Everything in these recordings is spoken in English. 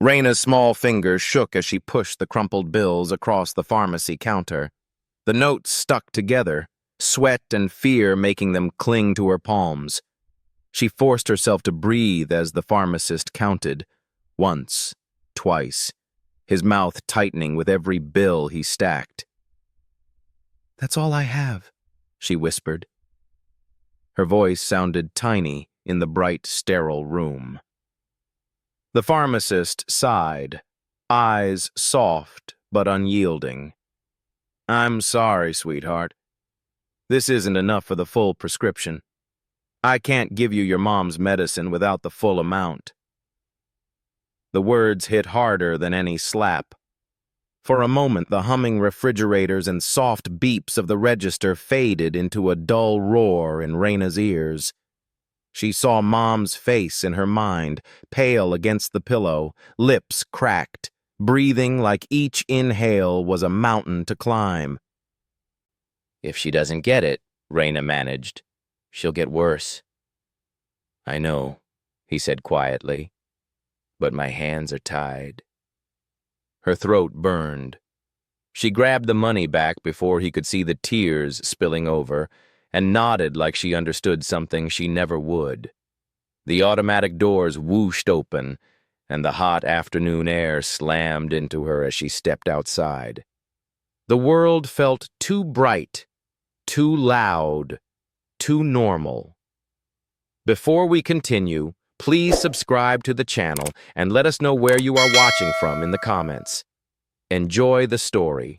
Raina's small fingers shook as she pushed the crumpled bills across the pharmacy counter. The notes stuck together, sweat and fear making them cling to her palms. She forced herself to breathe as the pharmacist counted. Once, twice, his mouth tightening with every bill he stacked. "That's all I have," she whispered. Her voice sounded tiny in the bright, sterile room. The pharmacist sighed, eyes soft but unyielding. "I'm sorry, sweetheart. This isn't enough for the full prescription. I can't give you your mom's medicine without the full amount." The words hit harder than any slap. For a moment, the humming refrigerators and soft beeps of the register faded into a dull roar in Raina's ears. She saw Mom's face in her mind, pale against the pillow, lips cracked, breathing like each inhale was a mountain to climb. "If she doesn't get it," Raina managed, "she'll get worse." "I know," he said quietly, "but my hands are tied." Her throat burned. She grabbed the money back before he could see the tears spilling over, and nodded like she understood something she never would. The automatic doors whooshed open, and the hot afternoon air slammed into her as she stepped outside. The world felt too bright, too loud, too normal. Before we continue, please subscribe to the channel and let us know where you are watching from in the comments. Enjoy the story.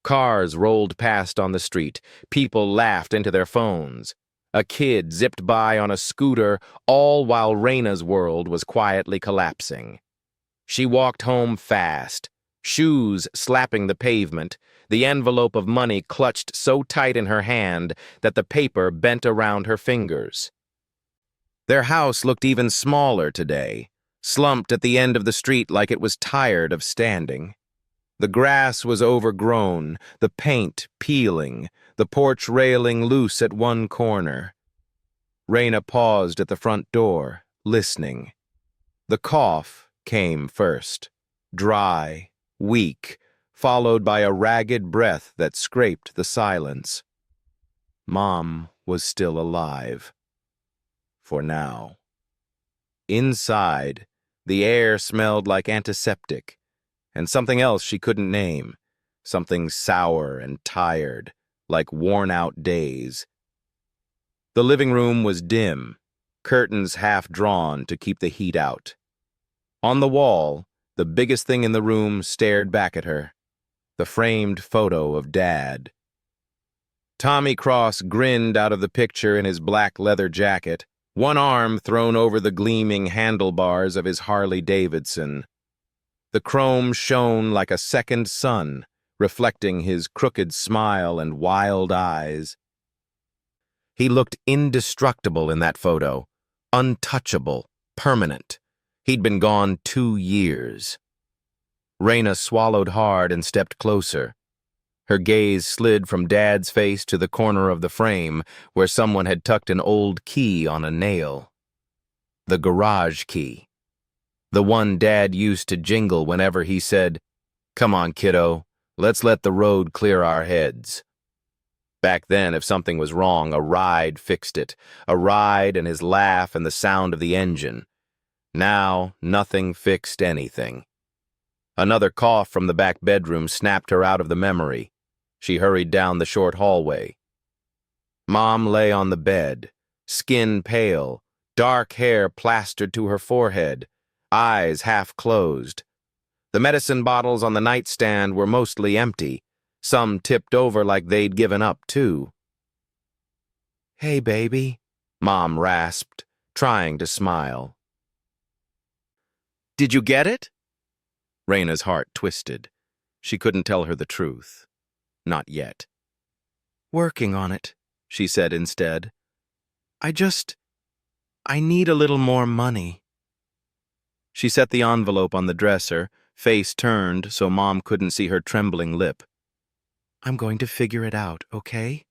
Cars rolled past on the street. People laughed into their phones. A kid zipped by on a scooter, all while Raina's world was quietly collapsing. She walked home fast, shoes slapping the pavement, the envelope of money clutched so tight in her hand that the paper bent around her fingers. Their house looked even smaller today, slumped at the end of the street like it was tired of standing. The grass was overgrown, the paint peeling, the porch railing loose at one corner. Raina paused at the front door, listening. The cough came first, dry, weak, followed by a ragged breath that scraped the silence. Mom was still alive. For now. Inside, the air smelled like antiseptic, and something else she couldn't name, something sour and tired, like worn-out days. The living room was dim, curtains half drawn to keep the heat out. On the wall, the biggest thing in the room stared back at her, the framed photo of Dad. Tommy Cross grinned out of the picture in his black leather jacket, one arm thrown over the gleaming handlebars of his Harley Davidson. The chrome shone like a second sun, reflecting his crooked smile and wild eyes. He looked indestructible in that photo, untouchable, permanent. He'd been gone 2 years. Raina swallowed hard and stepped closer. Her gaze slid from Dad's face to the corner of the frame, where someone had tucked an old key on a nail. The garage key. The one Dad used to jingle whenever he said, "Come on, kiddo, let's let the road clear our heads." Back then, if something was wrong, a ride fixed it. A ride and his laugh and the sound of the engine. Now, nothing fixed anything. Another cough from the back bedroom snapped her out of the memory. She hurried down the short hallway. Mom lay on the bed, skin pale, dark hair plastered to her forehead, eyes half closed. The medicine bottles on the nightstand were mostly empty, some tipped over like they'd given up, too. "Hey, baby," Mom rasped, trying to smile. "Did you get it?" Raina's heart twisted. She couldn't tell her the truth. Not yet. "Working on it," she said instead. I need a little more money." She set the envelope on the dresser, face turned so Mom couldn't see her trembling lip. "I'm going to figure it out, okay?"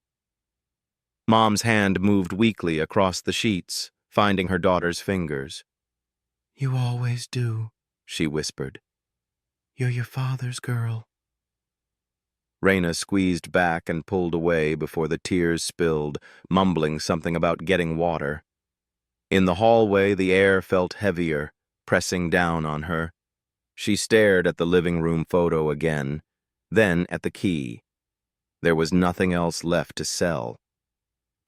Mom's hand moved weakly across the sheets, finding her daughter's fingers. "You always do," she whispered. "You're your father's girl." Raina squeezed back and pulled away before the tears spilled, mumbling something about getting water. In the hallway, the air felt heavier, pressing down on her. She stared at the living room photo again, then at the key. There was nothing else left to sell.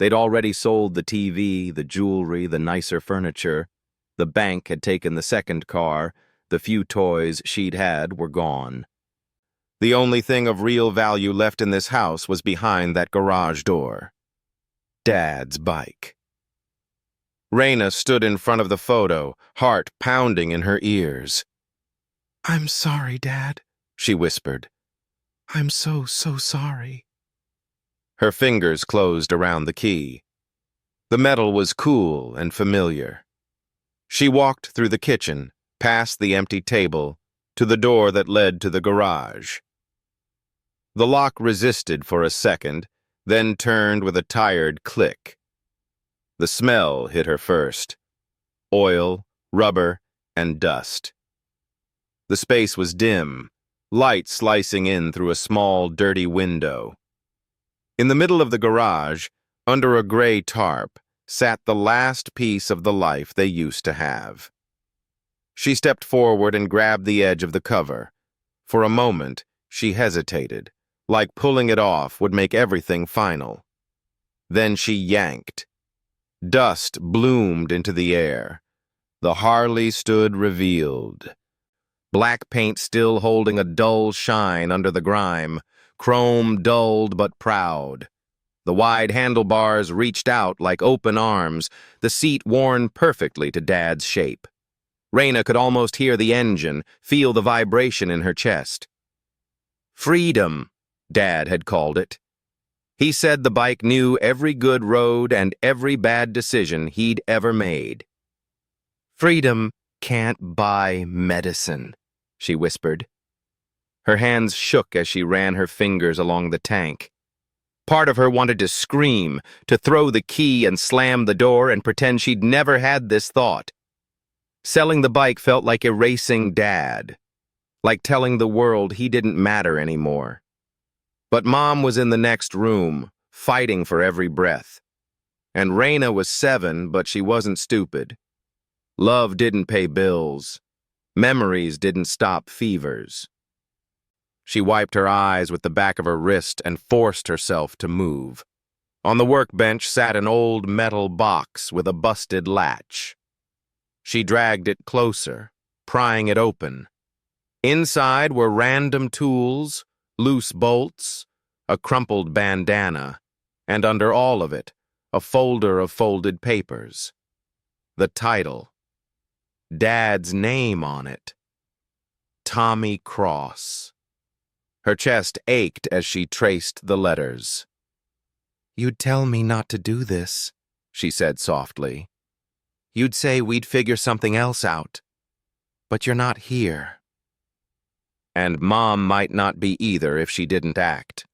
They'd already sold the TV, the jewelry, the nicer furniture. The bank had taken the second car. The few toys she'd had were gone. The only thing of real value left in this house was behind that garage door. Dad's bike. Raina stood in front of the photo, heart pounding in her ears. "I'm sorry, Dad," she whispered. "I'm so sorry." Her fingers closed around the key. The metal was cool and familiar. She walked through the kitchen, past the empty table, to the door that led to the garage. The lock resisted for a second, then turned with a tired click. The smell hit her first. Oil, rubber, and dust. The space was dim, light slicing in through a small, dirty window. In the middle of the garage, under a gray tarp, sat the last piece of the life they used to have. She stepped forward and grabbed the edge of the cover. For a moment, she hesitated, like pulling it off would make everything final. Then she yanked. Dust bloomed into the air. The Harley stood revealed. Black paint still holding a dull shine under the grime, chrome dulled but proud. The wide handlebars reached out like open arms, the seat worn perfectly to Dad's shape. Raina could almost hear the engine, feel the vibration in her chest. Freedom, Dad had called it. He said the bike knew every good road and every bad decision he'd ever made. "Freedom can't buy medicine," she whispered. Her hands shook as she ran her fingers along the tank. Part of her wanted to scream, to throw the key and slam the door and pretend she'd never had this thought. Selling the bike felt like erasing Dad, like telling the world he didn't matter anymore. But Mom was in the next room, fighting for every breath. And Raina was 7, but she wasn't stupid. Love didn't pay bills. Memories didn't stop fevers. She wiped her eyes with the back of her wrist and forced herself to move. On the workbench sat an old metal box with a busted latch. She dragged it closer, prying it open. Inside were random tools, loose bolts, a crumpled bandana, and under all of it, a folder of folded papers. The title. Dad's name on it. Tommy Cross. Her chest ached as she traced the letters. "You'd tell me not to do this," she said softly. "You'd say we'd figure something else out. But you're not here." And Mom might not be either if she didn't act.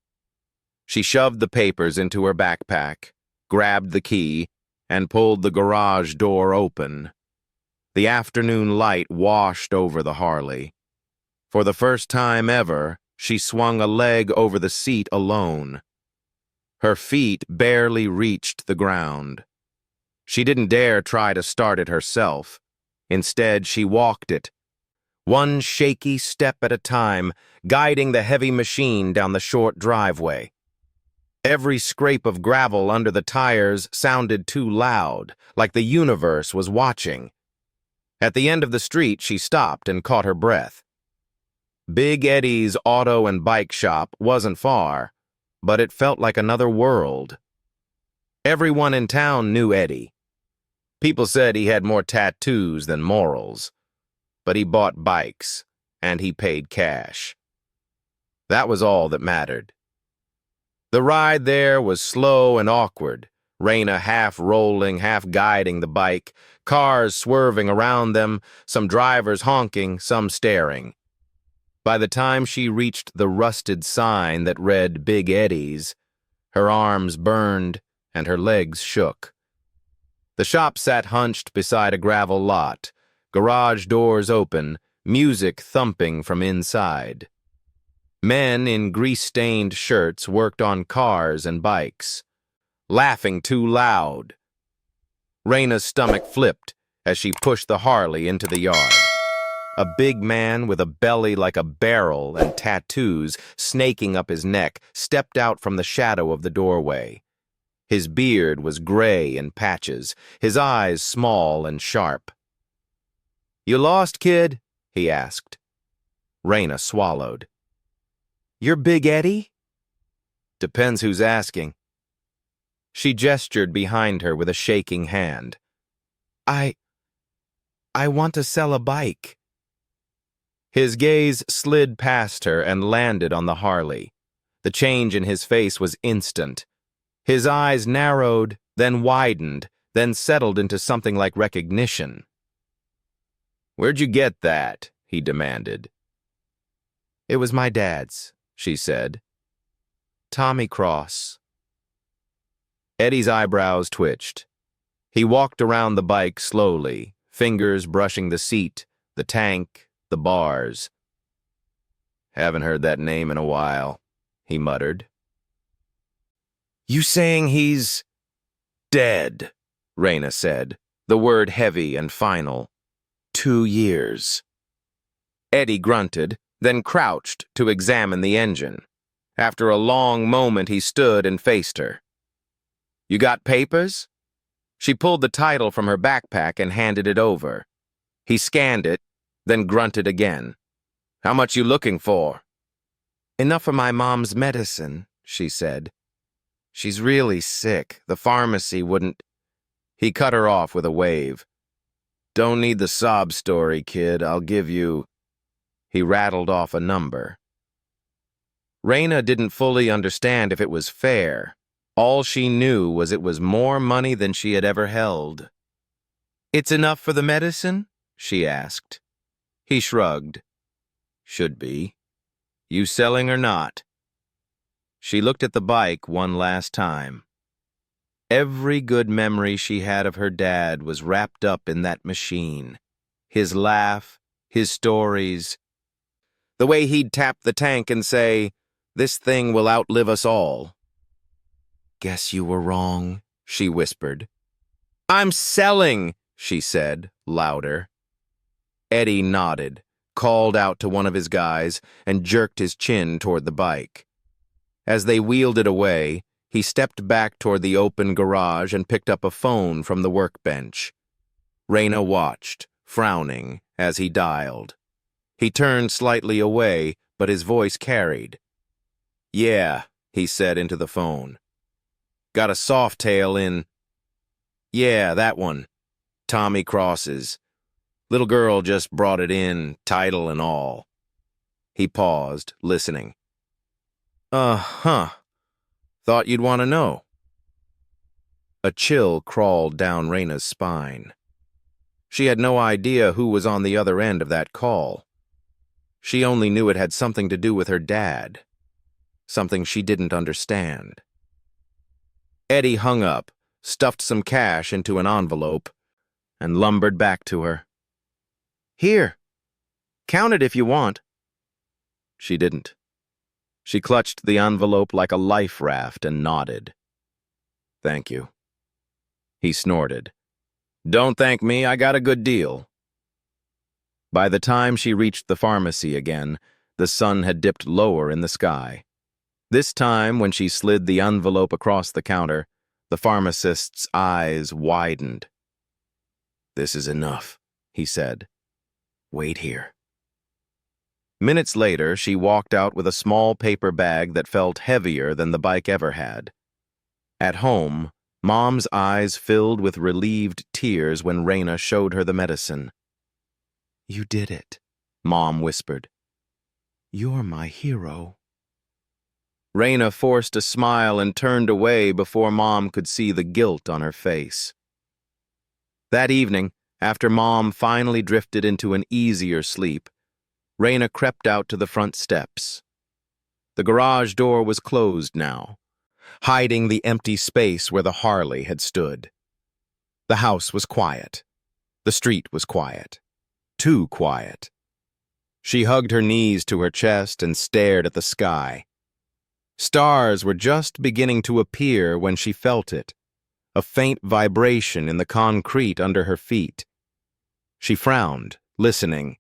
She shoved the papers into her backpack, grabbed the key, and pulled the garage door open. The afternoon light washed over the Harley. For the first time ever, she swung a leg over the seat alone. Her feet barely reached the ground. She didn't dare try to start it herself. Instead, she walked it, one shaky step at a time, guiding the heavy machine down the short driveway. Every scrape of gravel under the tires sounded too loud, like the universe was watching. At the end of the street, she stopped and caught her breath. Big Eddie's auto and bike shop wasn't far, but it felt like another world. Everyone in town knew Eddie. People said he had more tattoos than morals, but he bought bikes, and he paid cash. That was all that mattered. The ride there was slow and awkward, Raina half rolling, half guiding the bike, cars swerving around them, some drivers honking, some staring. By the time she reached the rusted sign that read Big Eddie's, her arms burned and her legs shook. The shop sat hunched beside a gravel lot, garage doors open, music thumping from inside. Men in grease-stained shirts worked on cars and bikes, laughing too loud. Raina's stomach flipped as she pushed the Harley into the yard. A big man with a belly like a barrel and tattoos snaking up his neck stepped out from the shadow of the doorway. His beard was gray in patches, his eyes small and sharp. "You lost, kid?" he asked. Raina swallowed. "You're Big Eddie?" "Depends who's asking." She gestured behind her with a shaking hand. I want to sell a bike." His gaze slid past her and landed on the Harley. The change in his face was instant. His eyes narrowed, then widened, then settled into something like recognition. "Where'd you get that?" he demanded. "It was my dad's," she said. "Tommy Cross." Eddie's eyebrows twitched. He walked around the bike slowly, fingers brushing the seat, the tank, the bars. "Haven't heard that name in a while," he muttered. "You saying he's dead?" Raina said, the word heavy and final. 2 years. Eddie grunted, then crouched to examine the engine. After a long moment, he stood and faced her. "You got papers?" She pulled the title from her backpack and handed it over. He scanned it, then grunted again. "How much you looking for?" "Enough for my mom's medicine," she said. "She's really sick. The pharmacy wouldn't—" He cut her off with a wave. "Don't need the sob story, kid. I'll give you—" He rattled off a number. Raina didn't fully understand if it was fair. All she knew was it was more money than she had ever held. "It's enough for the medicine?" she asked. He shrugged. "Should be. You selling or not?" She looked at the bike one last time. Every good memory she had of her dad was wrapped up in that machine. His laugh, his stories, the way he'd tap the tank and say, "This thing will outlive us all." "Guess you were wrong," she whispered. "I'm selling," she said, louder. Eddie nodded, called out to one of his guys, and jerked his chin toward the bike. As they wheeled it away, he stepped back toward the open garage and picked up a phone from the workbench. Raina watched, frowning, as he dialed. He turned slightly away, but his voice carried. "Yeah," he said into the phone. "Got a Softail in—" "Yeah, that one. Tommy Cross's. Little girl just brought it in, title and all." He paused, listening. "Uh-huh. Thought you'd want to know." A chill crawled down Raina's spine. She had no idea who was on the other end of that call. She only knew it had something to do with her dad, something she didn't understand. Eddie hung up, stuffed some cash into an envelope, and lumbered back to her. "Here. Count it if you want." She didn't. She clutched the envelope like a life raft and nodded. "Thank you." He snorted. "Don't thank me, I got a good deal." By the time she reached the pharmacy again, the sun had dipped lower in the sky. This time, when she slid the envelope across the counter, the pharmacist's eyes widened. "This is enough," he said. "Wait here." Minutes later, she walked out with a small paper bag that felt heavier than the bike ever had. At home, Mom's eyes filled with relieved tears when Raina showed her the medicine. "You did it," Mom whispered. "You're my hero." Raina forced a smile and turned away before Mom could see the guilt on her face. That evening, after Mom finally drifted into an easier sleep, Raina crept out to the front steps. The garage door was closed now, hiding the empty space where the Harley had stood. The house was quiet. The street was quiet. Too quiet. She hugged her knees to her chest and stared at the sky. Stars were just beginning to appear when she felt it, a faint vibration in the concrete under her feet. She frowned, listening.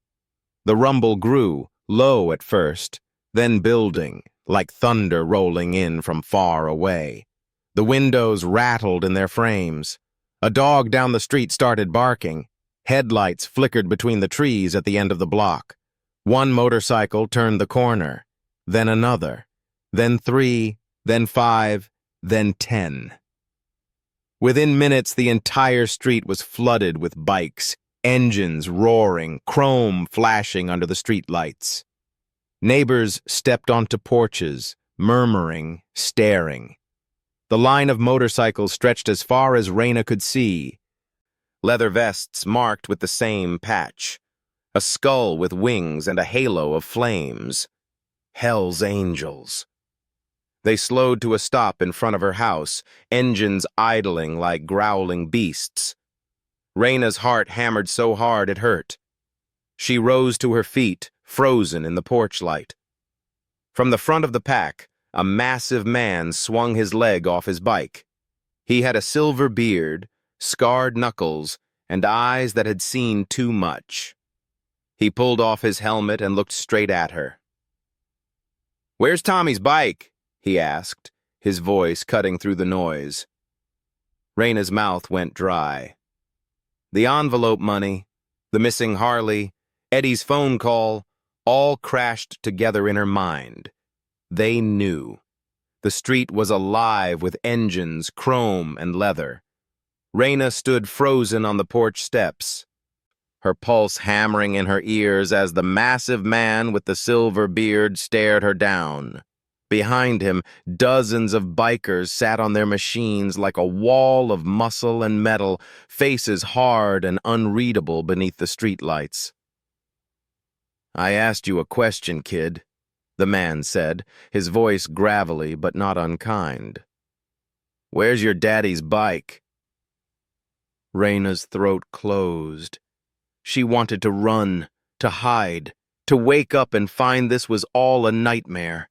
The rumble grew, low at first, then building, like thunder rolling in from far away. The windows rattled in their frames. A dog down the street started barking. Headlights flickered between the trees at the end of the block. One motorcycle turned the corner, then another, then 3, then 5, then 10. Within minutes, the entire street was flooded with bikes, engines roaring, chrome flashing under the streetlights. Neighbors stepped onto porches, murmuring, staring. The line of motorcycles stretched as far as Raina could see. Leather vests marked with the same patch. A skull with wings and a halo of flames. Hell's Angels. They slowed to a stop in front of her house, engines idling like growling beasts. Raina's heart hammered so hard it hurt. She rose to her feet, frozen in the porch light. From the front of the pack, a massive man swung his leg off his bike. He had a silver beard, scarred knuckles, and eyes that had seen too much. He pulled off his helmet and looked straight at her. "Where's Tommy's bike?" he asked, his voice cutting through the noise. Raina's mouth went dry. The envelope money, the missing Harley, Eddie's phone call, all crashed together in her mind. They knew. The street was alive with engines, chrome, and leather. Raina stood frozen on the porch steps, her pulse hammering in her ears as the massive man with the silver beard stared her down. Behind him, dozens of bikers sat on their machines like a wall of muscle and metal, faces hard and unreadable beneath the streetlights. "I asked you a question, kid," the man said, his voice gravelly but not unkind. "Where's your daddy's bike?" Raina's throat closed. She wanted to run, to hide, to wake up and find this was all a nightmare.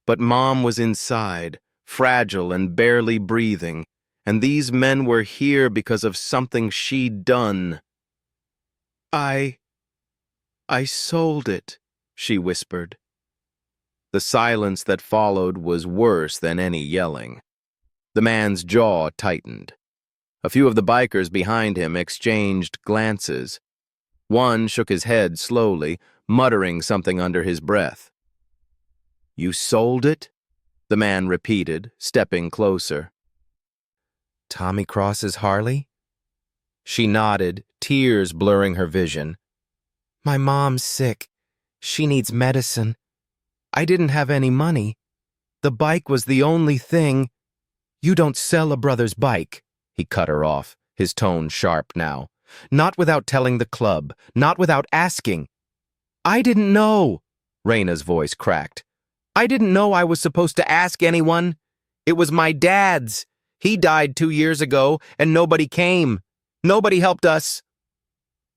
But Mom was inside, fragile and barely breathing, and these men were here because of something she'd done. I sold it," she whispered. The silence that followed was worse than any yelling. The man's jaw tightened. A few of the bikers behind him exchanged glances. One shook his head slowly, muttering something under his breath. "You sold it?" the man repeated, stepping closer. "Tommy Cross's Harley?" She nodded, tears blurring her vision. "My mom's sick. She needs medicine. I didn't have any money. The bike was the only thing." "You don't sell a brother's bike," he cut her off, his tone sharp now. "Not without telling the club, not without asking." "I didn't know," Raina's voice cracked. "I didn't know I was supposed to ask anyone. It was my dad's. He died 2 years ago, and nobody came. Nobody helped us."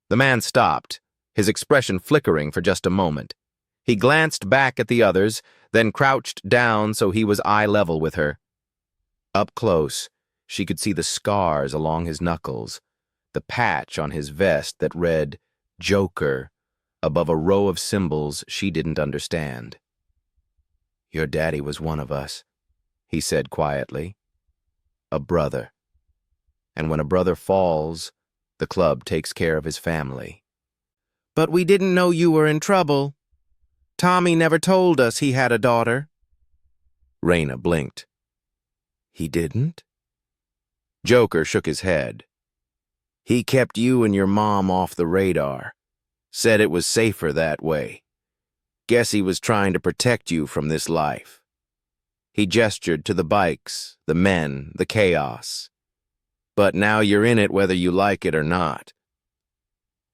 The man stopped, his expression flickering for just a moment. He glanced back at the others, then crouched down so he was eye level with her. Up close, she could see the scars along his knuckles, the patch on his vest that read Joker above a row of symbols she didn't understand. "Your daddy was one of us," he said quietly. "A brother. And when a brother falls, the club takes care of his family." "But we didn't know you were in trouble. Tommy never told us he had a daughter." Raina blinked. "He didn't?" Joker shook his head. "He kept you and your mom off the radar. Said it was safer that way. Guess he was trying to protect you from this life." He gestured to the bikes, the men, the chaos. "But now you're in it whether you like it or not."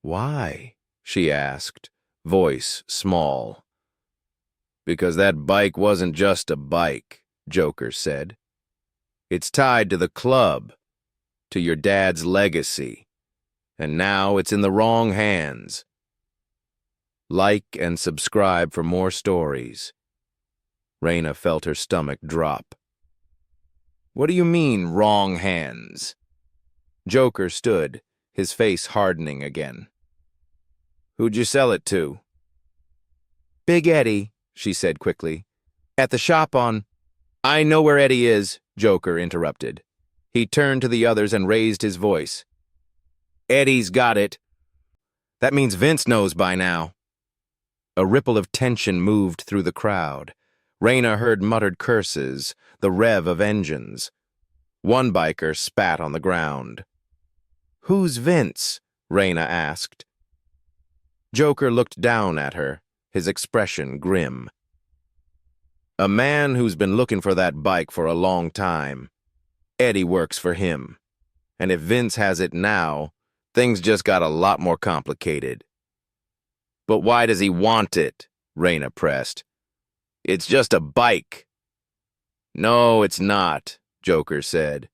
"Why?" she asked, voice small. "Because that bike wasn't just a bike," Joker said. "It's tied to the club, to your dad's legacy, and now it's in the wrong hands." Like and subscribe for more stories. Raina felt her stomach drop. What do you mean, wrong hands? Joker stood, his face hardening again. Who'd you sell it to? Big Eddie, she said quickly. At the shop on... I know where Eddie is, Joker interrupted. He turned to the others and raised his voice. Eddie's got it. That means Vince knows by now. A ripple of tension moved through the crowd. Raina heard muttered curses, the rev of engines. One biker spat on the ground. Who's Vince? Raina asked. Joker looked down at her, his expression grim. A man who's been looking for that bike for a long time. Eddie works for him. And if Vince has it now, things just got a lot more complicated. But why does he want it? Raina pressed. It's just a bike. No, it's not, Joker said.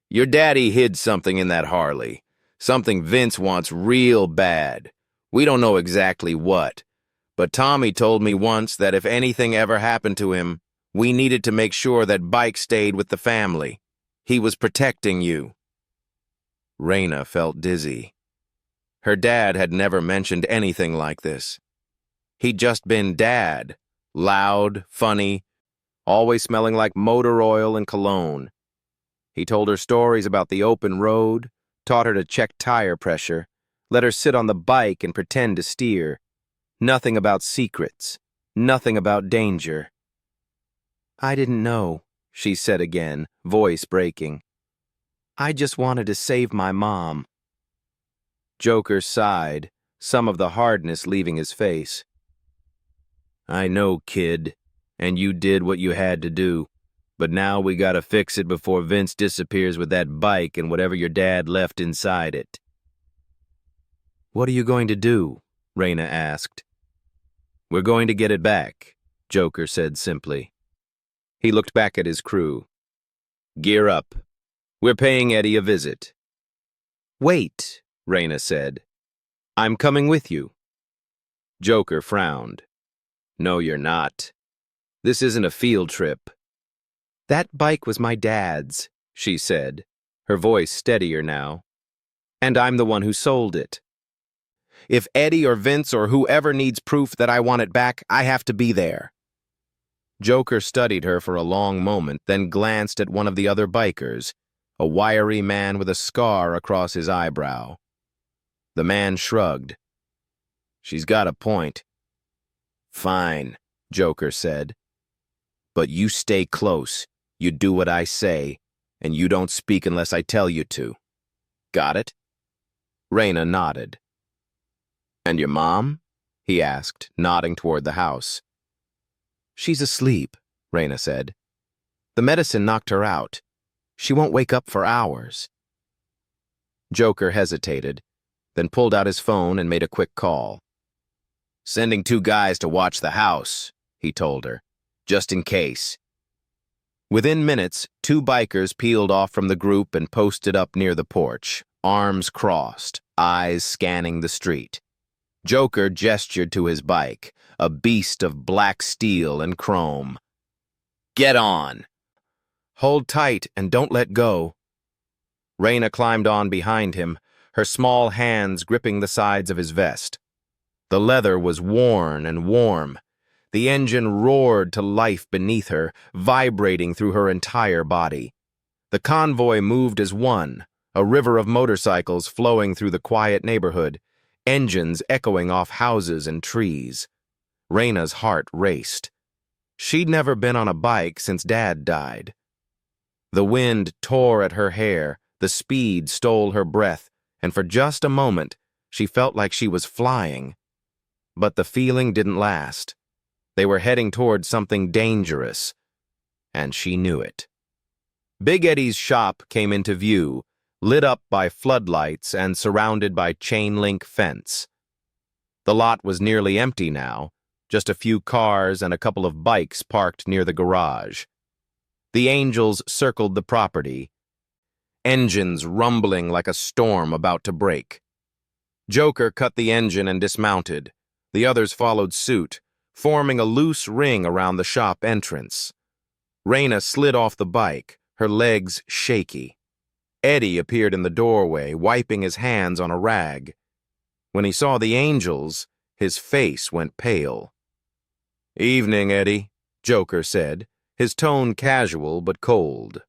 Your daddy hid something in that Harley. Something Vince wants real bad. We don't know exactly what. But Tommy told me once that if anything ever happened to him, we needed to make sure that bike stayed with the family. He was protecting you. Raina felt dizzy. Her dad had never mentioned anything like this. He'd just been dad, loud, funny, always smelling like motor oil and cologne. He told her stories about the open road, taught her to check tire pressure, let her sit on the bike and pretend to steer. Nothing about secrets, nothing about danger. I didn't know, she said again, voice breaking. I just wanted to save my mom. Joker sighed, some of the hardness leaving his face. I know, kid, and you did what you had to do, but now we gotta fix it before Vince disappears with that bike and whatever your dad left inside it. What are you going to do? Raina asked. We're going to get it back, Joker said simply. He looked back at his crew. Gear up. We're paying Eddie a visit. Wait, Raina said. I'm coming with you. Joker frowned. No, you're not. This isn't a field trip. That bike was my dad's, she said, her voice steadier now. And I'm the one who sold it. If Eddie or Vince or whoever needs proof that I want it back, I have to be there. Joker studied her for a long moment, then glanced at one of the other bikers, a wiry man with a scar across his eyebrow. The man shrugged. She's got a point. Fine, Joker said. But you stay close, you do what I say, and you don't speak unless I tell you to. Got it? Raina nodded. And your mom? He asked, nodding toward the house. She's asleep, Raina said. The medicine knocked her out. She won't wake up for hours. Joker hesitated, then pulled out his phone and made a quick call. Sending 2 guys to watch the house, he told her, just in case. Within minutes, 2 bikers peeled off from the group and posted up near the porch, arms crossed, eyes scanning the street. Joker gestured to his bike, a beast of black steel and chrome. Get on! Hold tight and don't let go. Raina climbed on behind him, her small hands gripping the sides of his vest. The leather was worn and warm. The engine roared to life beneath her, vibrating through her entire body. The convoy moved as one, a river of motorcycles flowing through the quiet neighborhood, engines echoing off houses and trees. Raina's heart raced. She'd never been on a bike since Dad died. The wind tore at her hair, the speed stole her breath, and for just a moment, she felt like she was flying. But the feeling didn't last. They were heading toward something dangerous, and she knew it. Big Eddie's shop came into view, lit up by floodlights and surrounded by chain-link fence. The lot was nearly empty now, just a few cars and a couple of bikes parked near the garage. The angels circled the property, engines rumbling like a storm about to break. Joker cut the engine and dismounted, The others followed suit, forming a loose ring around the shop entrance. Raina slid off the bike, her legs shaky. Eddie appeared in the doorway, wiping his hands on a rag. When he saw the angels, his face went pale. "Evening, Eddie," Joker said, his tone casual but cold.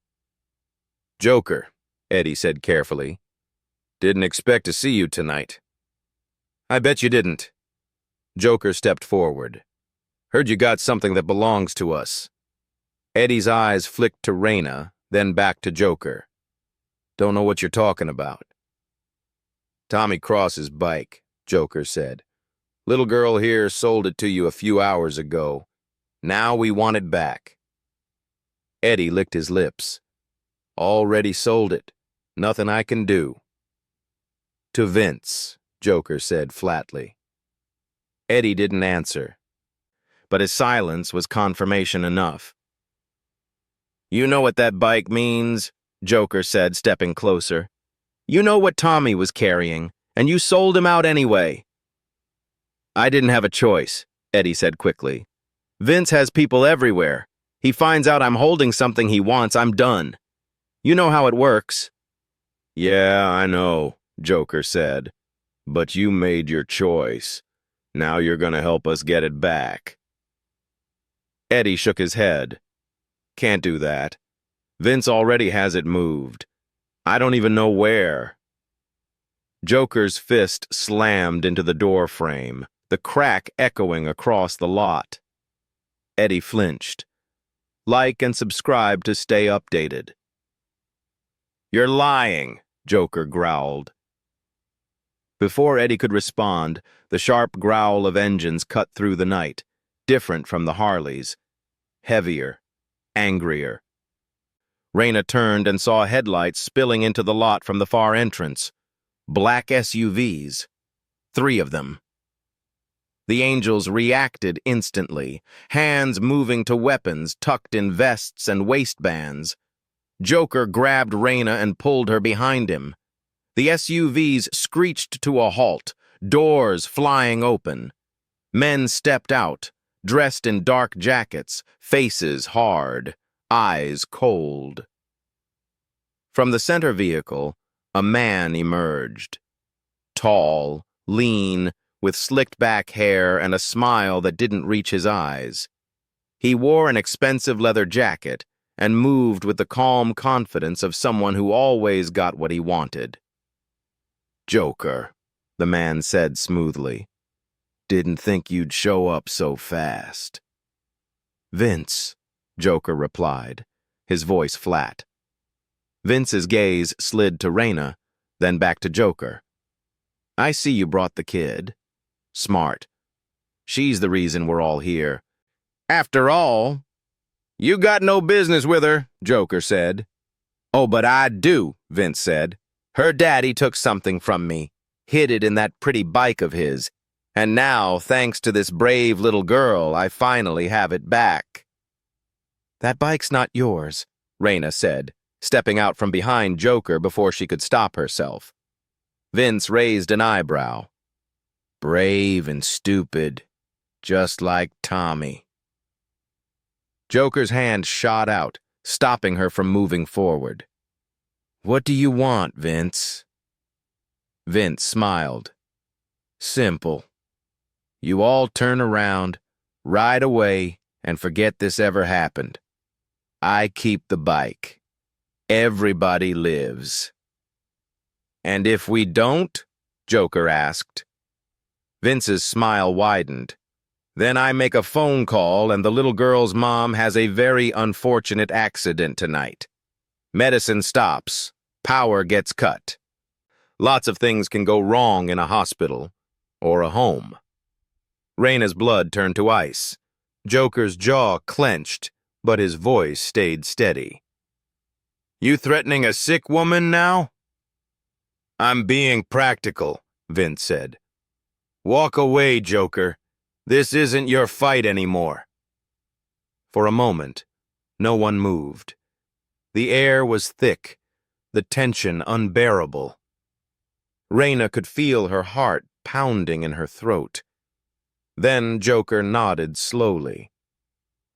"Joker," Eddie said carefully. "Didn't expect to see you tonight." "I bet you didn't." Joker stepped forward. "Heard you got something that belongs to us." Eddie's eyes flicked to Raina, then back to Joker. "Don't know what you're talking about." "Tommy Cross's bike," Joker said. "Little girl here sold it to you a few hours ago. Now we want it back." Eddie licked his lips. "Already sold it. Nothing I can do." "To Vince," Joker said flatly. Eddie didn't answer, but his silence was confirmation enough. "You know what that bike means," Joker said, stepping closer. "You know what Tommy was carrying, and you sold him out anyway." "I didn't have a choice," Eddie said quickly. "Vince has people everywhere. He finds out I'm holding something he wants, I'm done. You know how it works." "Yeah, I know," Joker said. "But you made your choice. Now you're gonna help us get it back." Eddie shook his head. "Can't do that. Vince already has it moved. I don't even know where." Joker's fist slammed into the door frame, the crack echoing across the lot. Eddie flinched. Like and subscribe to stay updated. "You're lying," Joker growled. Before Eddie could respond, the sharp growl of engines cut through the night, different from the Harleys. Heavier, angrier. Raina turned and saw headlights spilling into the lot from the far entrance. Black SUVs. 3 of them. The angels reacted instantly, hands moving to weapons tucked in vests and waistbands. Joker grabbed Raina and pulled her behind him. The SUVs screeched to a halt, doors flying open. Men stepped out, dressed in dark jackets, faces hard, eyes cold. From the center vehicle, a man emerged. Tall, lean, with slicked-back hair and a smile that didn't reach his eyes. He wore an expensive leather jacket and moved with the calm confidence of someone who always got what he wanted. "Joker," the man said smoothly. "Didn't think you'd show up so fast." "Vince," Joker replied, his voice flat. Vince's gaze slid to Raina, then back to Joker. "I see you brought the kid. Smart. She's the reason we're all here." "After all, you got no business with her," Joker said. "Oh, but I do," Vince said. "Her daddy took something from me, hid it in that pretty bike of his, and now, thanks to this brave little girl, I finally have it back." "That bike's not yours," Raina said, stepping out from behind Joker before she could stop herself. Vince raised an eyebrow. "Brave and stupid, just like Tommy." Joker's hand shot out, stopping her from moving forward. "What do you want, Vince?" Vince smiled. "Simple. You all turn around, ride away, and forget this ever happened. I keep the bike. Everybody lives." "And if we don't?" Joker asked. Vince's smile widened. "Then I make a phone call and the little girl's mom has a very unfortunate accident tonight. Medicine stops. Power gets cut. Lots of things can go wrong in a hospital or a home." Raina's blood turned to ice. Joker's jaw clenched, but his voice stayed steady. "You threatening a sick woman now?" "I'm being practical," Vince said. "Walk away, Joker. This isn't your fight anymore." For a moment, no one moved. The air was thick, the tension unbearable. Raina could feel her heart pounding in her throat. Then Joker nodded slowly.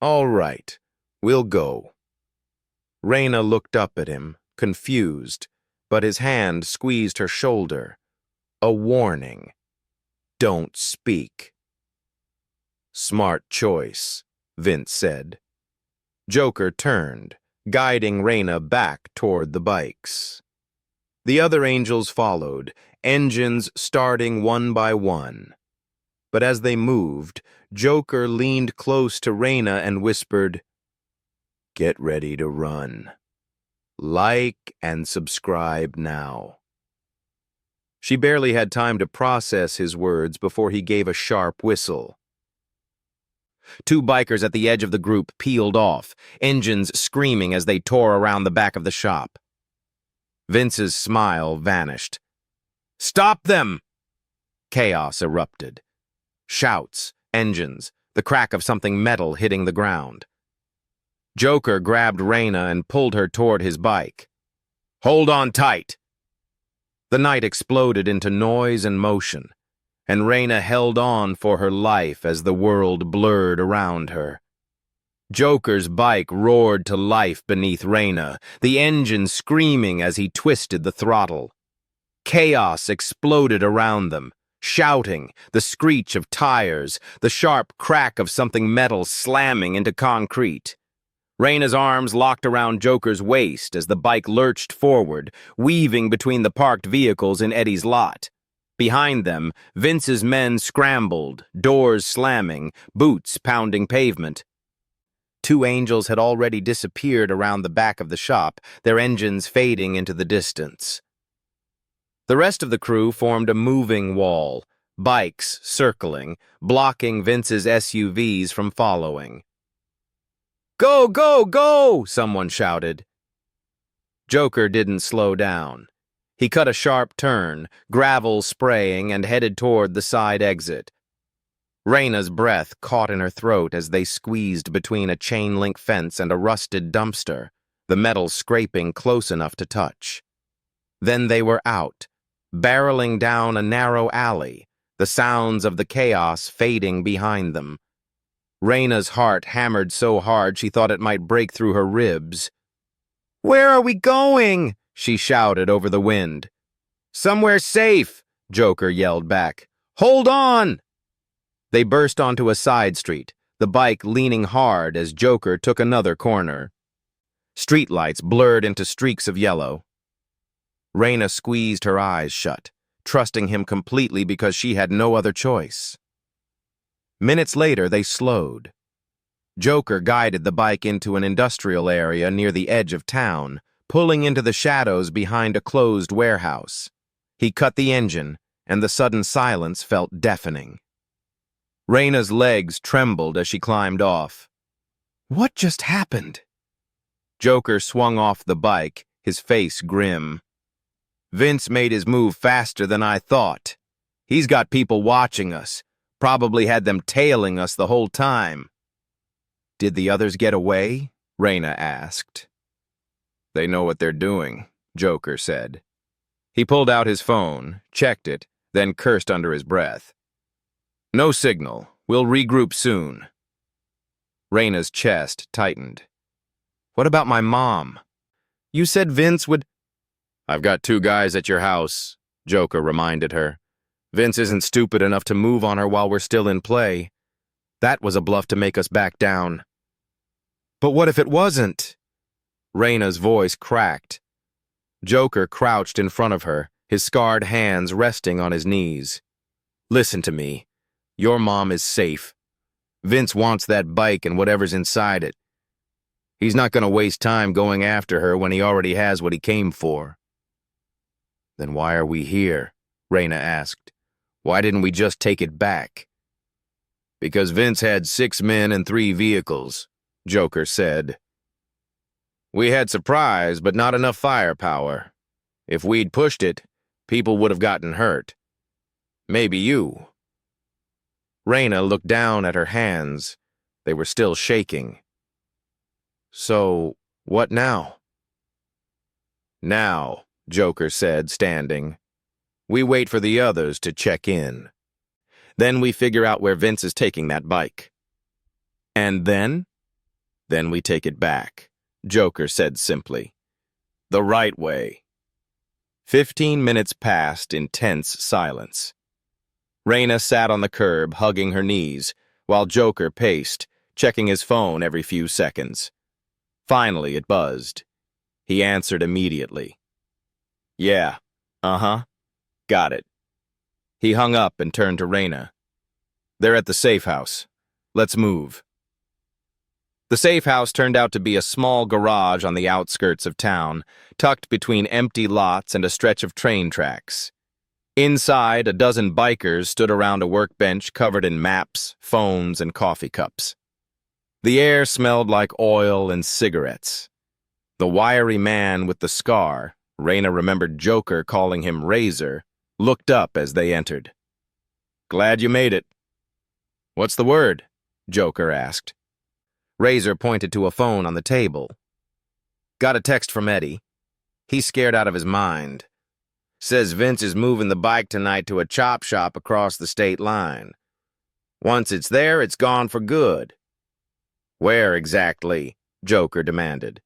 All right, we'll go. Raina looked up at him, confused, but his hand squeezed her shoulder. A warning. Don't speak. Smart choice, Vince said. Joker turned, guiding Raina back toward the bikes. The other angels followed, engines starting one by one. But as they moved, Joker leaned close to Raina and whispered, "Get ready to run. Like and subscribe now." She barely had time to process his words before he gave a sharp whistle. Two bikers at the edge of the group peeled off, engines screaming as they tore around the back of the shop. Vince's smile vanished. "Stop them!" Chaos erupted. Shouts, engines, the crack of something metal hitting the ground. Joker grabbed Raina and pulled her toward his bike. "Hold on tight!" The night exploded into noise and motion, and Raina held on for her life as the world blurred around her. Joker's bike roared to life beneath Raina, the engine screaming as he twisted the throttle. Chaos exploded around them, shouting, the screech of tires, the sharp crack of something metal slamming into concrete. Raina's arms locked around Joker's waist as the bike lurched forward, weaving between the parked vehicles in Eddie's lot. Behind them, Vince's men scrambled, doors slamming, boots pounding pavement. Two angels had already disappeared around the back of the shop, their engines fading into the distance. The rest of the crew formed a moving wall, bikes circling, blocking Vince's SUVs from following. "Go, go, go!" someone shouted. Joker didn't slow down. He cut a sharp turn, gravel spraying, and headed toward the side exit. Raina's breath caught in her throat as they squeezed between a chain-link fence and a rusted dumpster, the metal scraping close enough to touch. Then they were out, barreling down a narrow alley, the sounds of the chaos fading behind them. Raina's heart hammered so hard she thought it might break through her ribs. "Where are we going?" she shouted over the wind. "Somewhere safe," Joker yelled back. "Hold on!" They burst onto a side street, the bike leaning hard as Joker took another corner. Streetlights blurred into streaks of yellow. Raina squeezed her eyes shut, trusting him completely because she had no other choice. Minutes later, they slowed. Joker guided the bike into an industrial area near the edge of town, pulling into the shadows behind a closed warehouse. He cut the engine, and the sudden silence felt deafening. Raina's legs trembled as she climbed off. What just happened? Joker swung off the bike, his face grim. Vince made his move faster than I thought. He's got people watching us. Probably had them tailing us the whole time. Did the others get away? Raina asked. They know what they're doing, Joker said. He pulled out his phone, checked it, then cursed under his breath. No signal. We'll regroup soon. Raina's chest tightened. What about my mom? You said Vince would... I've got 2 guys at your house, Joker reminded her. Vince isn't stupid enough to move on her while we're still in play. That was a bluff to make us back down. But what if it wasn't? Raina's voice cracked. Joker crouched in front of her, his scarred hands resting on his knees. Listen to me. Your mom is safe. Vince wants that bike and whatever's inside it. He's not going to waste time going after her when he already has what he came for. Then why are we here? Raina asked. Why didn't we just take it back? Because Vince had 6 men and 3 vehicles, Joker said. We had supplies, but not enough firepower. If we'd pushed it, people would have gotten hurt. Maybe you. Raina looked down at her hands. They were still shaking. So, what now? Now, Joker said, standing. We wait for the others to check in. Then we figure out where Vince is taking that bike. And then? Then we take it back, Joker said simply. The right way. 15 minutes passed in tense silence. Raina sat on the curb, hugging her knees, while Joker paced, checking his phone every few seconds. Finally, it buzzed. He answered immediately. Yeah, got it. He hung up and turned to Raina. They're at the safe house. Let's move. The safe house turned out to be a small garage on the outskirts of town, tucked between empty lots and a stretch of train tracks. Inside, a dozen bikers stood around a workbench covered in maps, phones, and coffee cups. The air smelled like oil and cigarettes. The wiry man with the scar, Raina remembered Joker calling him Razor, looked up as they entered. Glad you made it. What's the word? Joker asked. Razor pointed to a phone on the table. Got a text from Eddie. He's scared out of his mind. Says Vince is moving the bike tonight to a chop shop across the state line. Once it's there, it's gone for good. Where exactly? Joker demanded.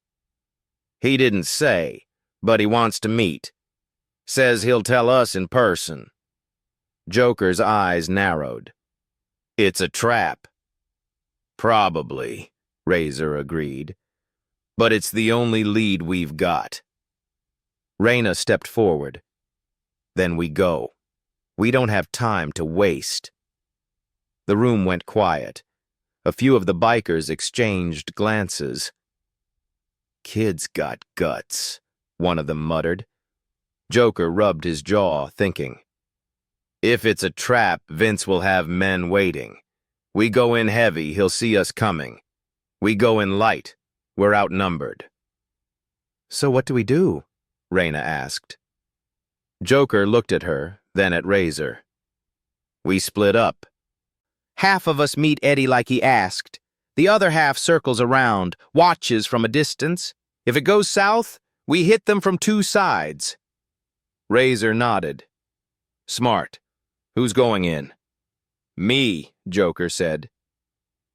He didn't say, but he wants to meet. Says he'll tell us in person. Joker's eyes narrowed. It's a trap. Probably, Razor agreed. But it's the only lead we've got. Raina stepped forward. Then we go. We don't have time to waste. The room went quiet. A few of the bikers exchanged glances. Kid's got guts, one of them muttered. Joker rubbed his jaw, thinking. If it's a trap, Vince will have men waiting. We go in heavy, he'll see us coming. We go in light, we're outnumbered. So what do we do? Raina asked. Joker looked at her, then at Razor. We split up. Half of us meet Eddie like he asked. The other half circles around, watches from a distance. If it goes south, we hit them from two sides. Razor nodded. Smart. Who's going in? Me, Joker said.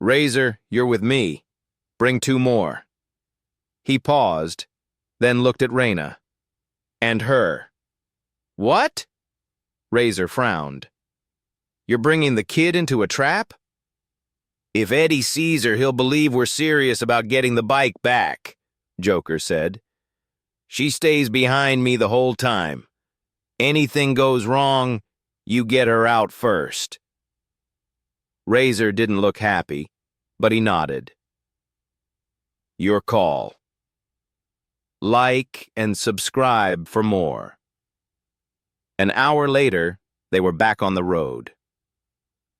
Razor, you're with me. Bring two more. He paused, then looked at Raina. And her. What? Razor frowned. You're bringing the kid into a trap? If Eddie sees her, he'll believe we're serious about getting the bike back, Joker said. She stays behind me the whole time. Anything goes wrong, you get her out first. Razor didn't look happy, but he nodded. Your call. Like and subscribe for more. An hour later, they were back on the road.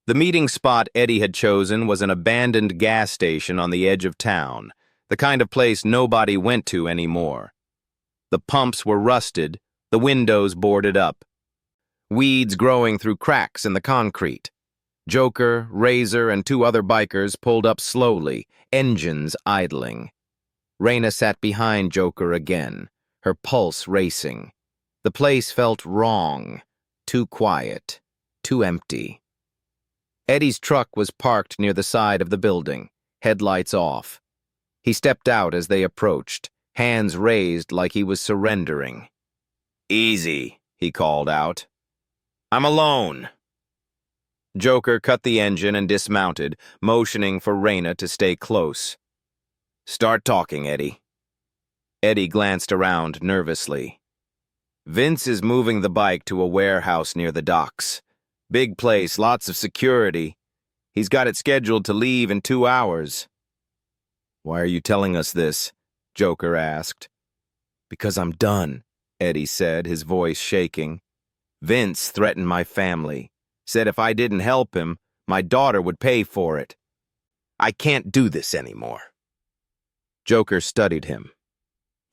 The meeting spot Eddie had chosen was an abandoned gas station on the edge of town, the kind of place nobody went to anymore. The pumps were rusted, the windows boarded up. Weeds growing through cracks in the concrete. Joker, Razor, and two other bikers pulled up slowly, engines idling. Raina sat behind Joker again, her pulse racing. The place felt wrong, too quiet, too empty. Eddie's truck was parked near the side of the building, headlights off. He stepped out as they approached, hands raised like he was surrendering. Easy, he called out. I'm alone. Joker cut the engine and dismounted, motioning for Raina to stay close. Start talking, Eddie. Eddie glanced around nervously. Vince is moving the bike to a warehouse near the docks. Big place, lots of security. He's got it scheduled to leave in 2 hours. Why are you telling us this? Joker asked. Because I'm done, Eddie said, his voice shaking. Vince threatened my family. Said if I didn't help him, my daughter would pay for it. I can't do this anymore. Joker studied him.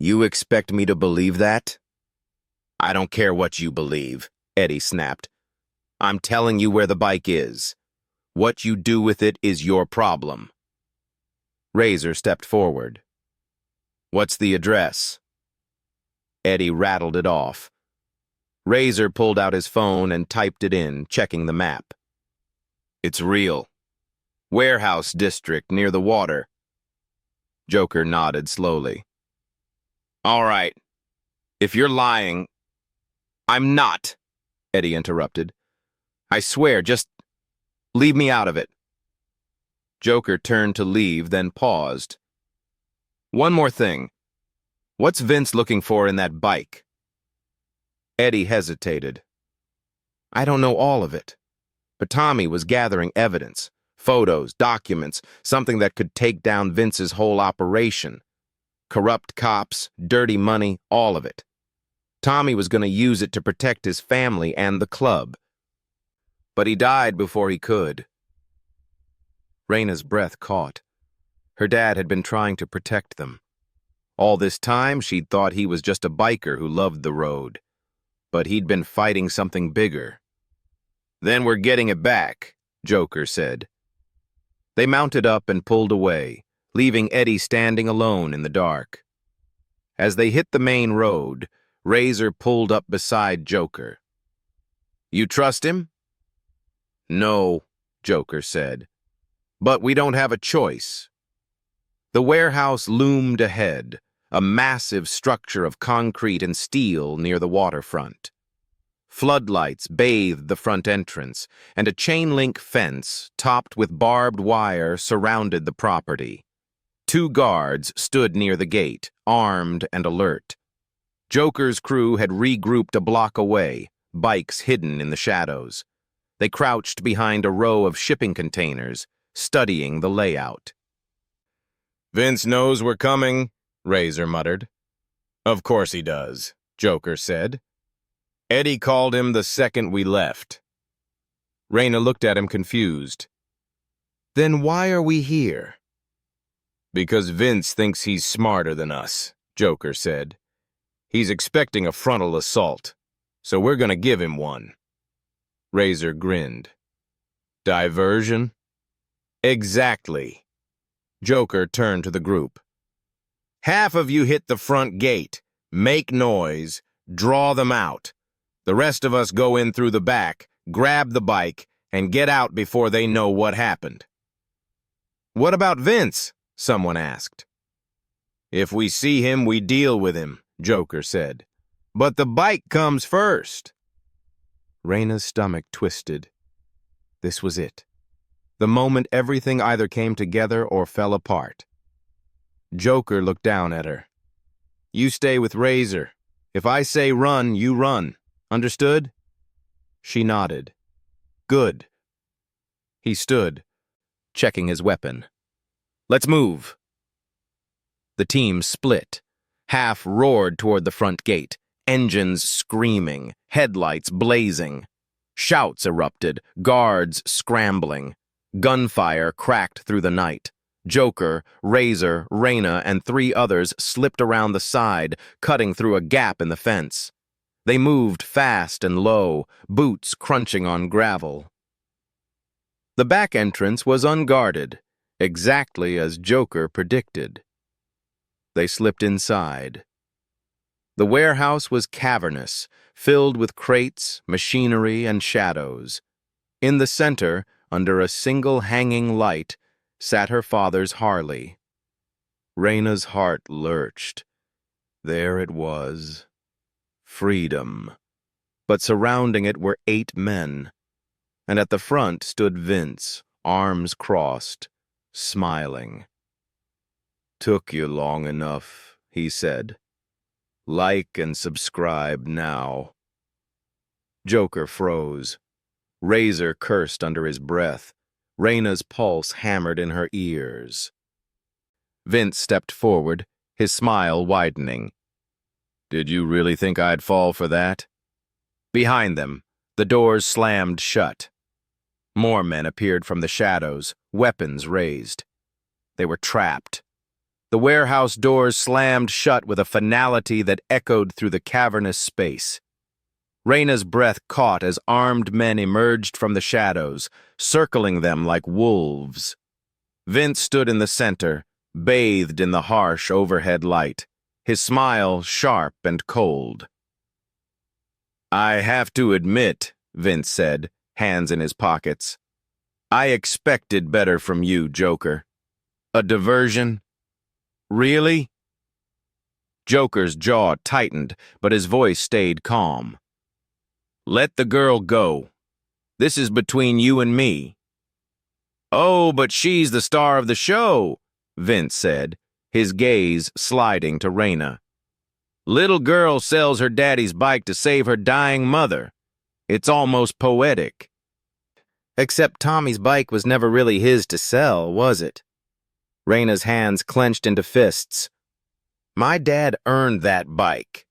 You expect me to believe that? I don't care what you believe, Eddie snapped. I'm telling you where the bike is. What you do with it is your problem. Razor stepped forward. What's the address? Eddie rattled it off. Razor pulled out his phone and typed it in, checking the map. It's real. Warehouse district near the water. Joker nodded slowly. All right. If you're lying, I'm not, Eddie interrupted. I swear, just leave me out of it. Joker turned to leave, then paused. One more thing. What's Vince looking for in that bike? Eddie hesitated. I don't know all of it, but Tommy was gathering evidence, photos, documents, something that could take down Vince's whole operation. Corrupt cops, dirty money, all of it. Tommy was going to use it to protect his family and the club. But he died before he could. Raina's breath caught. Her dad had been trying to protect them. All this time, she'd thought he was just a biker who loved the road. But he'd been fighting something bigger. Then we're getting it back, Joker said. They mounted up and pulled away, leaving Eddie standing alone in the dark. As they hit the main road, Razor pulled up beside Joker. You trust him? No, Joker said. But we don't have a choice. The warehouse loomed ahead, a massive structure of concrete and steel near the waterfront. Floodlights bathed the front entrance, and a chain-link fence, topped with barbed wire, surrounded the property. 2 guards stood near the gate, armed and alert. Joker's crew had regrouped a block away, bikes hidden in the shadows. They crouched behind a row of shipping containers, studying the layout. Vince knows we're coming, Razor muttered. Of course he does, Joker said. Eddie called him the second we left. Raina looked at him confused. Then why are we here? Because Vince thinks he's smarter than us, Joker said. He's expecting a frontal assault, so we're gonna give him one. Razor grinned. Diversion? Exactly. Joker turned to the group. Half of you hit the front gate, make noise, draw them out. The rest of us go in through the back, grab the bike, and get out before they know what happened. What about Vince? Someone asked. If we see him, we deal with him, Joker said. But the bike comes first. Raina's stomach twisted. This was it. The moment everything either came together or fell apart. Joker looked down at her. You stay with Razor. If I say run, you run. Understood? She nodded. Good. He stood, checking his weapon. Let's move. The team split. Half roared toward the front gate, engines screaming, headlights blazing. Shouts erupted, guards scrambling. Gunfire cracked through the night. Joker, Razor, Raina, and 3 others slipped around the side, cutting through a gap in the fence. They moved fast and low, boots crunching on gravel. The back entrance was unguarded, exactly as Joker predicted. They slipped inside. The warehouse was cavernous, filled with crates, machinery, and shadows. In the center, under a single hanging light, sat her father's Harley. Raina's heart lurched. There it was. Freedom. But surrounding it were 8 men. And at the front stood Vince, arms crossed, smiling. Took you long enough, he said. Like and subscribe now. Joker froze. Razor cursed under his breath. Raina's pulse hammered in her ears. Vince stepped forward, his smile widening. Did you really think I'd fall for that? Behind them, the doors slammed shut. More men appeared from the shadows, weapons raised. They were trapped. The warehouse doors slammed shut with a finality that echoed through the cavernous space. Raina's breath caught as armed men emerged from the shadows, circling them like wolves. Vince stood in the center, bathed in the harsh overhead light, his smile sharp and cold. I have to admit, Vince said, hands in his pockets, I expected better from you, Joker. A diversion? Really? Joker's jaw tightened, but his voice stayed calm. Let the girl go. This is between you and me. Oh, but she's the star of the show, Vince said, his gaze sliding to Raina. Little girl sells her daddy's bike to save her dying mother. It's almost poetic. Except Tommy's bike was never really his to sell, was it? Raina's hands clenched into fists. My dad earned that bike.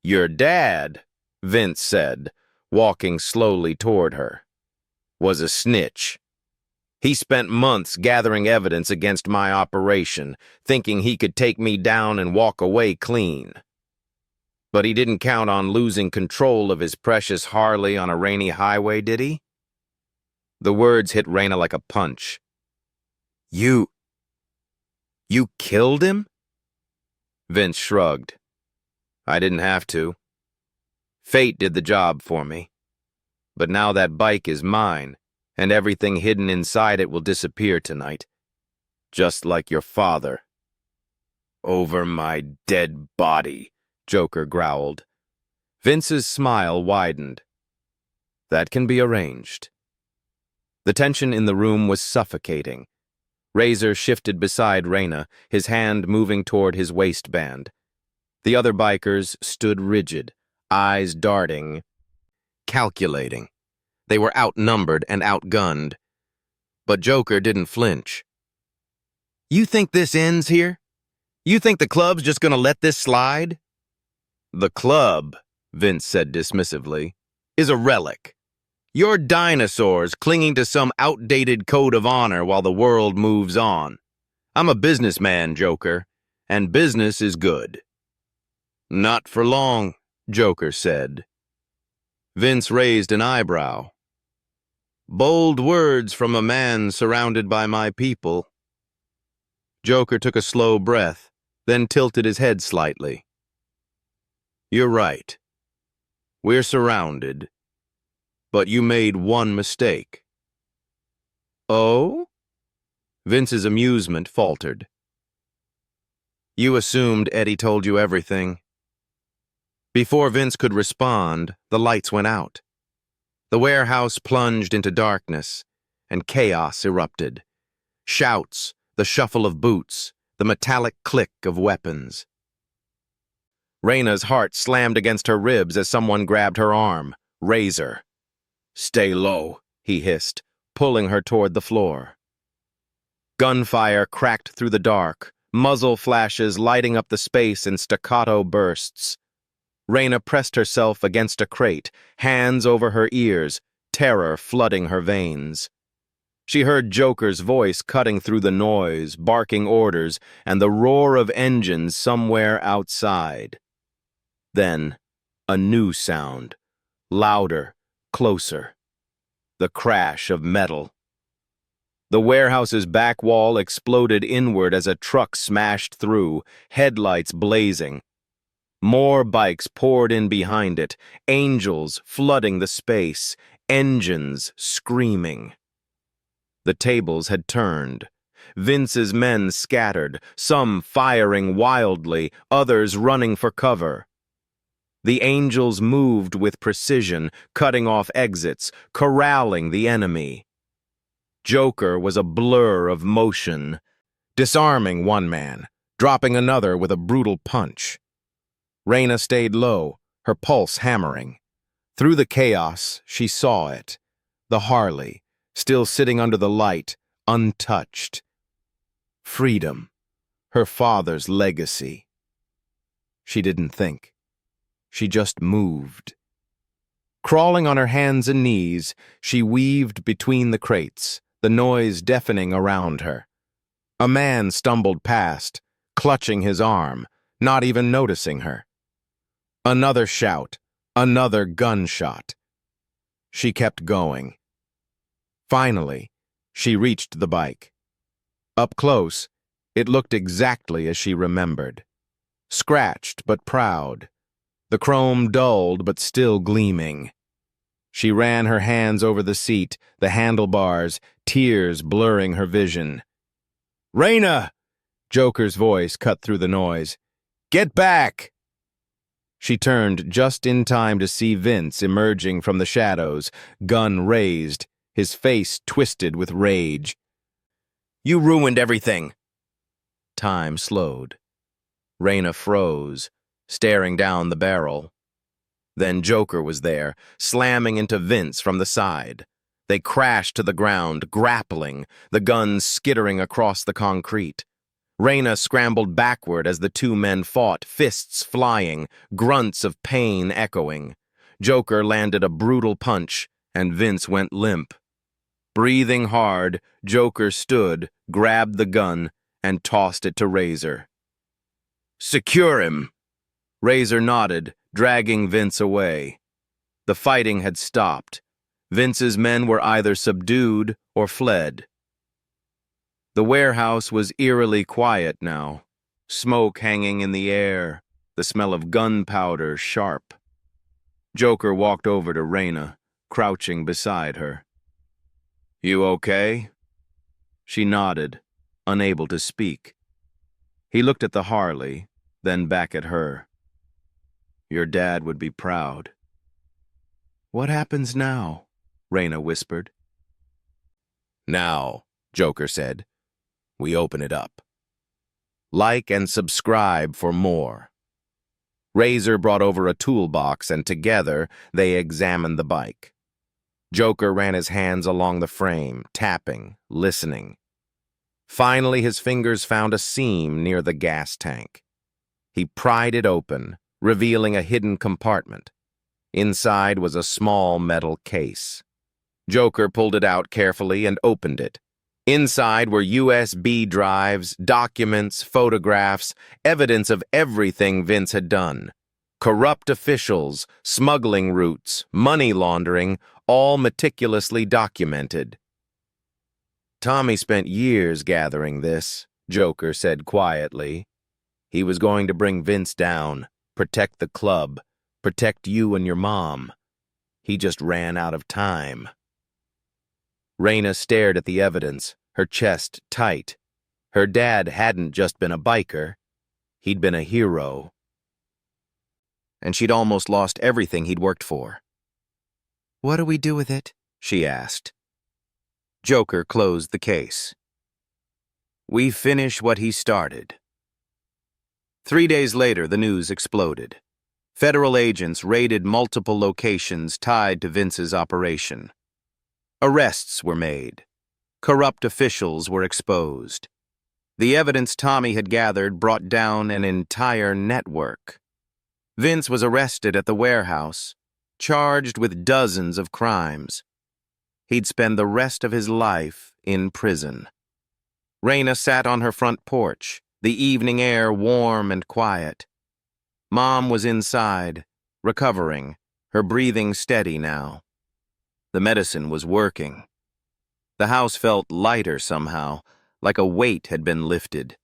Your dad, Vince said, walking slowly toward her, was a snitch. He spent months gathering evidence against my operation, thinking he could take me down and walk away clean. But he didn't count on losing control of his precious Harley on a rainy highway, did he? The words hit Raina like a punch. You killed him? Vince shrugged. I didn't have to. Fate did the job for me. But now that bike is mine, and everything hidden inside it will disappear tonight. Just like your father. Over my dead body, Joker growled. Vince's smile widened. That can be arranged. The tension in the room was suffocating. Razor shifted beside Raina, his hand moving toward his waistband. The other bikers stood rigid, eyes darting, calculating. They were outnumbered and outgunned. But Joker didn't flinch. You think this ends here? You think the club's just gonna let this slide? The club, Vince said dismissively, is a relic. You're dinosaurs clinging to some outdated code of honor while the world moves on. I'm a businessman, Joker, and business is good. Not for long, Joker said. Vince raised an eyebrow. Bold words from a man surrounded by my people. Joker took a slow breath, then tilted his head slightly. You're right. We're surrounded. But you made one mistake. Oh? Vince's amusement faltered. You assumed Eddie told you everything. Before Vince could respond, the lights went out. The warehouse plunged into darkness, and chaos erupted. Shouts, the shuffle of boots, the metallic click of weapons. Raina's heart slammed against her ribs as someone grabbed her arm. Razor. Stay low, he hissed, pulling her toward the floor. Gunfire cracked through the dark, muzzle flashes lighting up the space in staccato bursts. Raina pressed herself against a crate, hands over her ears, terror flooding her veins. She heard Joker's voice cutting through the noise, barking orders, and the roar of engines somewhere outside. Then, a new sound, louder, closer. The crash of metal. The warehouse's back wall exploded inward as a truck smashed through, headlights blazing. More bikes poured in behind it, angels flooding the space, engines screaming. The tables had turned. Vince's men scattered, some firing wildly, others running for cover. The angels moved with precision, cutting off exits, corralling the enemy. Joker was a blur of motion, disarming one man, dropping another with a brutal punch. Raina stayed low, her pulse hammering. Through the chaos, she saw it. The Harley, still sitting under the light, untouched. Freedom, her father's legacy. She didn't think. She just moved. Crawling on her hands and knees, she weaved between the crates, the noise deafening around her. A man stumbled past, clutching his arm, not even noticing her. Another shout, another gunshot. She kept going. Finally, she reached the bike. Up close, it looked exactly as she remembered. Scratched but proud. The chrome dulled but still gleaming. She ran her hands over the seat, the handlebars, tears blurring her vision. "Raina!" Joker's voice cut through the noise. "Get back!" She turned just in time to see Vince emerging from the shadows, gun raised, his face twisted with rage. "You ruined everything." Time slowed. Raina froze, staring down the barrel. Then Joker was there, slamming into Vince from the side. They crashed to the ground, grappling, the guns skittering across the concrete. Raina scrambled backward as the two men fought, fists flying, grunts of pain echoing. Joker landed a brutal punch, and Vince went limp. Breathing hard, Joker stood, grabbed the gun, and tossed it to Razor. "Secure him!" Razor nodded, dragging Vince away. The fighting had stopped. Vince's men were either subdued or fled. The warehouse was eerily quiet now, smoke hanging in the air, the smell of gunpowder sharp. Joker walked over to Raina, crouching beside her. "You okay?" She nodded, unable to speak. He looked at the Harley, then back at her. "Your dad would be proud." "What happens now?" Raina whispered. "Now," Joker said, "we open it up. Like and subscribe for more." Razor brought over a toolbox, and together they examined the bike. Joker ran his hands along the frame, tapping, listening. Finally, his fingers found a seam near the gas tank. He pried it open, revealing a hidden compartment. Inside was a small metal case. Joker pulled it out carefully and opened it. Inside were USB drives, documents, photographs, evidence of everything Vince had done. Corrupt officials, smuggling routes, money laundering, all meticulously documented. "Tommy spent years gathering this," Joker said quietly. "He was going to bring Vince down, protect the club, protect you and your mom. He just ran out of time." Raina stared at the evidence, her chest tight. Her dad hadn't just been a biker. He'd been a hero. And she'd almost lost everything he'd worked for. "What do we do with it?" she asked. Joker closed the case. "We finish what he started." 3 days later, the news exploded. Federal agents raided multiple locations tied to Vince's operation. Arrests were made. Corrupt officials were exposed. The evidence Tommy had gathered brought down an entire network. Vince was arrested at the warehouse, charged with dozens of crimes. He'd spend the rest of his life in prison. Raina sat on her front porch, the evening air warm and quiet. Mom was inside, recovering, her breathing steady now. The medicine was working. The house felt lighter somehow, like a weight had been lifted.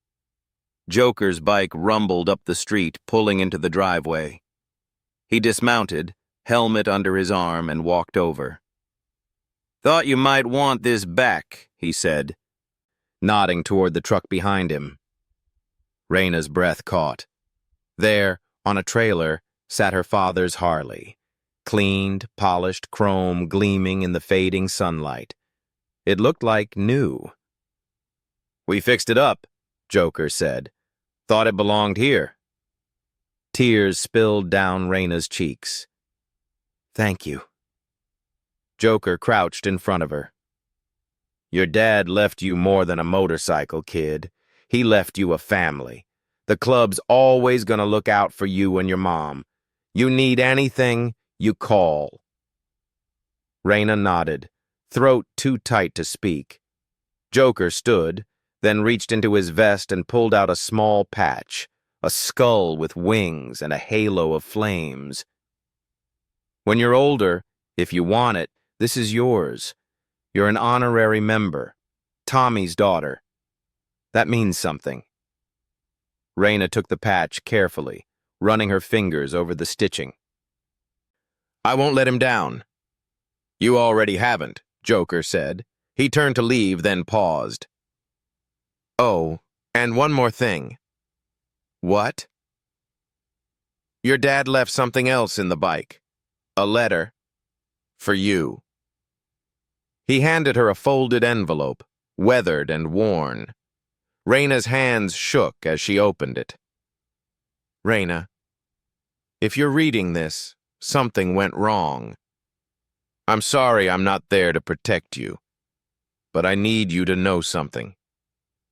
Joker's bike rumbled up the street, pulling into the driveway. He dismounted, helmet under his arm, and walked over. "Thought you might want this back," he said, nodding toward the truck behind him. Raina's breath caught. There, on a trailer, sat her father's Harley, cleaned, polished chrome gleaming in the fading sunlight. It looked like new. "We fixed it up," Joker said. "Thought it belonged here." Tears spilled down Raina's cheeks. "Thank you." Joker crouched in front of her. "Your dad left you more than a motorcycle, kid. He left you a family. The club's always gonna look out for you and your mom. You need anything, you call." Raina nodded, throat too tight to speak. Joker stood, then reached into his vest and pulled out a small patch, a skull with wings and a halo of flames. "When you're older, if you want it, this is yours. You're an honorary member, Tommy's daughter. That means something." Raina took the patch carefully, running her fingers over the stitching. "I won't let him down." You already haven't, Joker said. He turned to leave, then paused. Oh, and one more thing. What? Your dad left something else in the bike. A letter. For you. He handed her a folded envelope, weathered and worn. Raina's hands shook as she opened it. Raina, if you're reading this, something went wrong. I'm sorry I'm not there to protect you, but I need you to know something.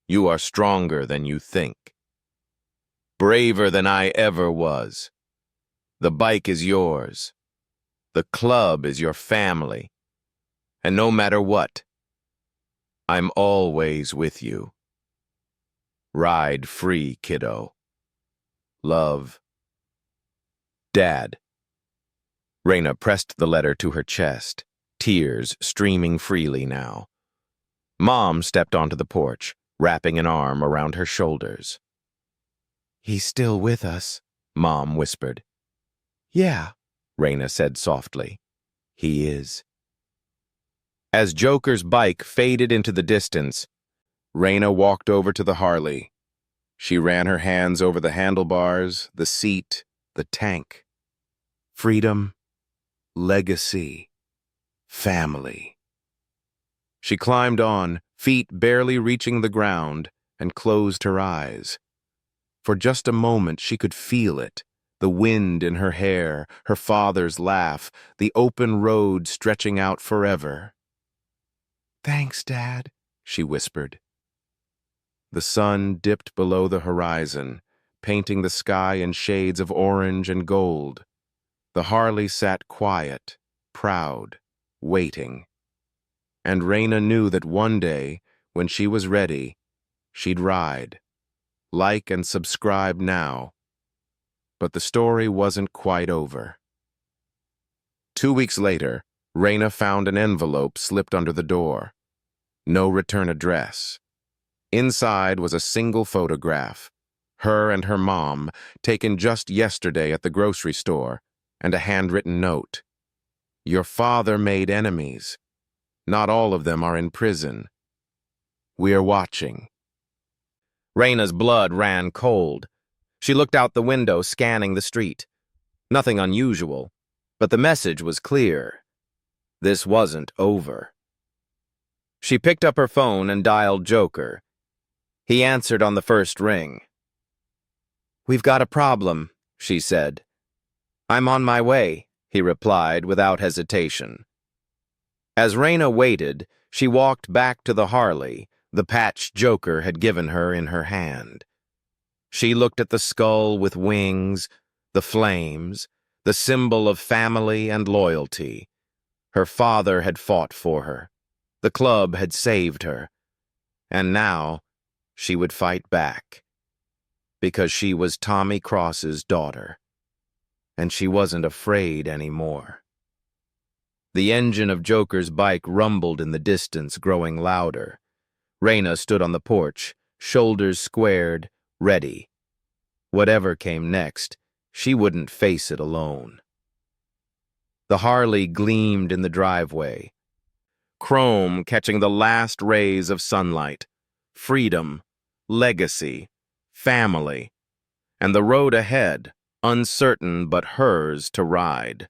You are stronger than you think. Braver than I ever was. The bike is yours. The club is your family. And no matter what, I'm always with you. Ride free, kiddo. Love. Dad. Raina pressed the letter to her chest, tears streaming freely now. Mom stepped onto the porch, wrapping an arm around her shoulders. He's still with us, Mom whispered. Yeah, Raina said softly. He is. As Joker's bike faded into the distance, Raina walked over to the Harley. She ran her hands over the handlebars, the seat, the tank. Freedom, legacy, family. She climbed on, feet barely reaching the ground, and closed her eyes. For just a moment she could feel it, the wind in her hair, her father's laugh, the open road stretching out forever. Thanks, Dad, she whispered. The sun dipped below the horizon, painting the sky in shades of orange and gold. The Harley sat quiet, proud, waiting. And Raina knew that one day, when she was ready, she'd ride. Like and subscribe now. But the story wasn't quite over. 2 weeks later, Raina found an envelope slipped under the door. No return address. Inside was a single photograph, her and her mom, taken just yesterday at the grocery store, and a handwritten note. Your father made enemies. Not all of them are in prison. We are watching. Raina's blood ran cold. She looked out the window, scanning the street. Nothing unusual, but the message was clear. This wasn't over. She picked up her phone and dialed Joker. He answered on the first ring. We've got a problem, she said. I'm on my way, he replied without hesitation. As Raina waited, she walked back to the Harley, the patch Joker had given her in her hand. She looked at the skull with wings, the flames, the symbol of family and loyalty. Her father had fought for her. The club had saved her. And now, she would fight back. Because she was Tommy Cross's daughter. And she wasn't afraid anymore. The engine of Joker's bike rumbled in the distance, growing louder. Raina stood on the porch, shoulders squared, ready. Whatever came next, she wouldn't face it alone. The Harley gleamed in the driveway, chrome catching the last rays of sunlight. Freedom, legacy, family, and the road ahead, uncertain but hers to ride.